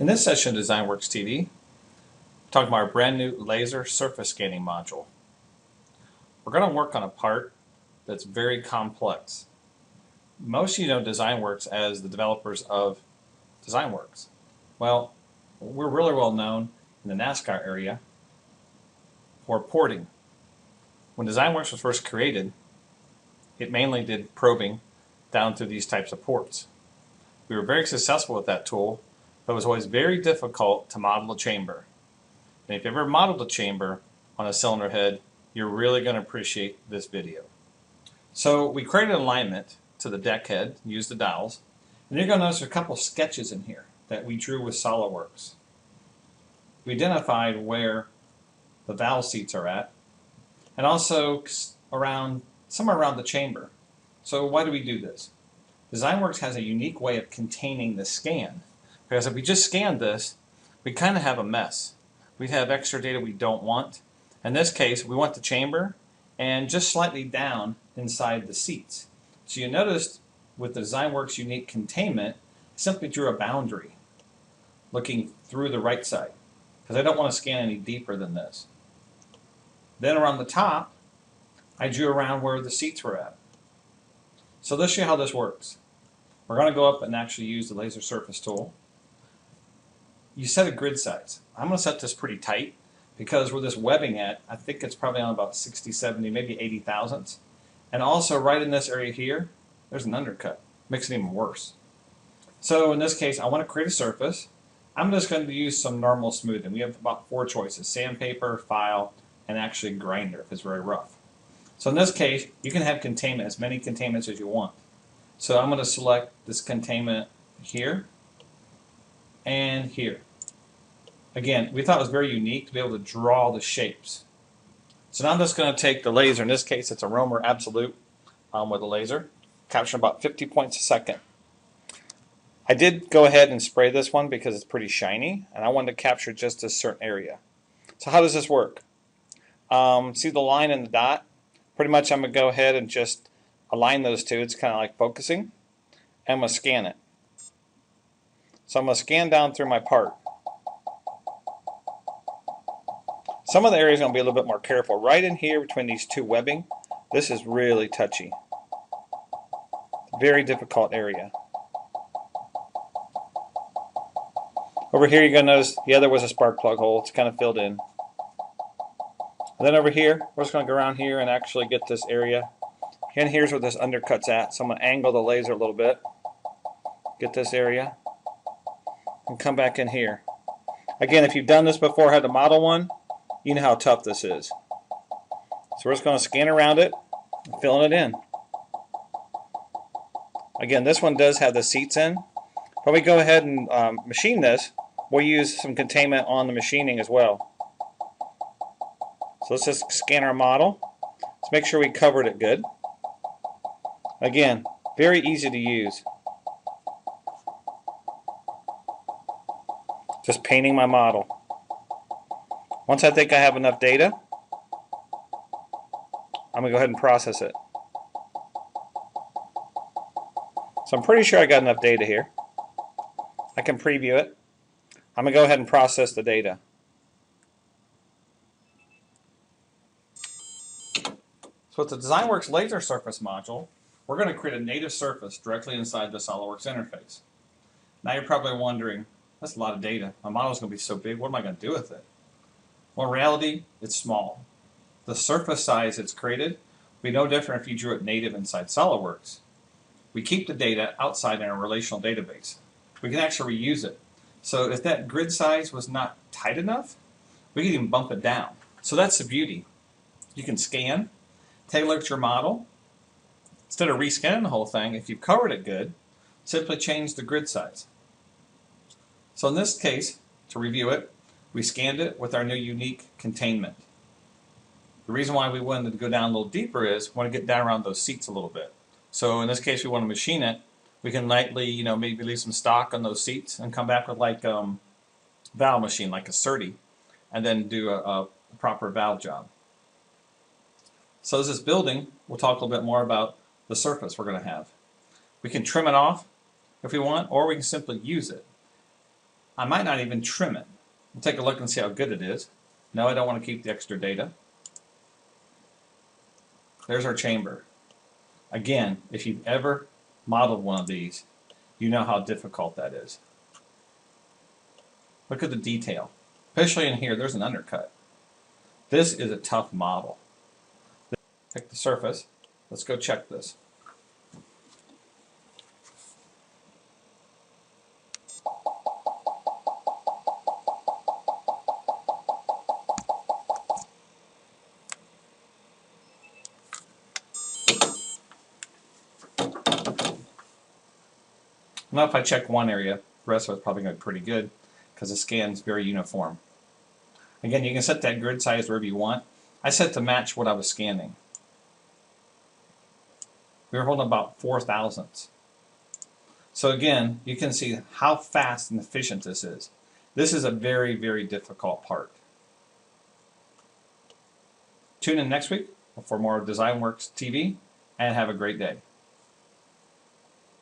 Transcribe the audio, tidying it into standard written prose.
In this session of DezignWorks TV, we're talking about our brand new laser surface scanning module. We're going to work on a part that's very complex. Most of you know DezignWorks as the developers of DezignWorks. Well, we're really well known in the NASCAR area for porting. When DezignWorks was first created, it mainly did probing down through these types of ports. We were very successful with that tool, but it was always very difficult to model a chamber. And if you ever modeled a chamber on a cylinder head, you're really going to appreciate this video. So we created an alignment to the deck head, used the dowels, and you're going to notice a couple sketches in here that we drew with SolidWorks. We identified where the valve seats are at, and also somewhere around the chamber. So why do we do this? DezignWorks has a unique way of containing the scan, because if we just scan this, we kind of have a mess. We'd have extra data we don't want. In this case, we want the chamber and just slightly down inside the seats. So you noticed with the DezignWorks unique containment, I simply drew a boundary looking through the right side, because I don't want to scan any deeper than this. Then around the top, I drew around where the seats were at. So let's show you how this works. We're going to go up and actually use the laser surface tool. You set a grid size. I'm going to set this pretty tight because where this webbing at, I think it's probably on about 60, 70, maybe 80 thousandths. And also right in this area here, there's an undercut. Makes it even worse. So in this case, I want to create a surface. I'm just going to use some normal smoothing. We have about 4 choices: sandpaper, file, and actually grinder if it's very rough. So in this case, you can have containment, as many containments as you want. So I'm going to select this containment here and here. Again, we thought it was very unique to be able to draw the shapes. So now I'm just going to take the laser. In this case, it's a Romer Absolute with a laser, capturing about 50 points a second. I did go ahead and spray this one because it's pretty shiny, and I wanted to capture just a certain area. So how does this work? See the line and the dot? Pretty much I'm going to go ahead and just align those two. It's kind of like focusing. And I'm going to scan it. So I'm going to scan down through my part. Some of the areas are going to be a little bit more careful. Right in here between these two webbing, this is really touchy. Very difficult area. Over here you're going to notice, yeah, there was a spark plug hole. It's kind of filled in. And then over here, we're just going to go around here and actually get this area. And here's where this undercut's at. So I'm going to angle the laser a little bit. Get this area. And come back in here. Again, if you've done this before, had to model one, you know how tough this is. So we're just going to scan around it, and filling it in. Again, this one does have the seats in. When we go ahead and machine this, we'll use some containment on the machining as well. So let's just scan our model. Let's make sure we covered it good. Again, very easy to use. Just painting my model. Once I think I have enough data, I'm going to go ahead and process it. So I'm pretty sure I got enough data here. I can preview it. I'm going to go ahead and process the data. So with the DezignWorks laser surface module, we're going to create a native surface directly inside the SolidWorks interface. Now you're probably wondering, that's a lot of data. My model is going to be so big, what am I going to do with it? Well, in reality, it's small. The surface size it's created will be no different if you drew it native inside SolidWorks. We keep the data outside in a relational database. We can actually reuse it. So if that grid size was not tight enough, we can even bump it down. So that's the beauty. You can scan, take a look at your model. Instead of rescanning the whole thing, if you've covered it good, simply change the grid size. So in this case, to review it, we scanned it with our new unique containment. The reason why we wanted to go down a little deeper is we want to get down around those seats a little bit. So in this case, we want to machine it. We can lightly, maybe leave some stock on those seats and come back with like valve machine, like a SERDI, and then do a proper valve job. So as this building, we'll talk a little bit more about the surface we're going to have. We can trim it off if we want, or we can simply use it. I might not even trim it. We'll take a look and see how good it is. No, I don't want to keep the extra data. There's our chamber. Again, if you've ever modeled one of these, you know how difficult that is. Look at the detail. Especially in here, there's an undercut. This is a tough model. Pick the surface. Let's go check this. Now if I check one area, the rest of it's probably going to be pretty good because the scan is very uniform. Again, you can set that grid size wherever you want. I set to match what I was scanning. We were holding about 4 thousandths. So again, you can see how fast and efficient this is. This is a very, very difficult part. Tune in next week for more DezignWorks TV and have a great day.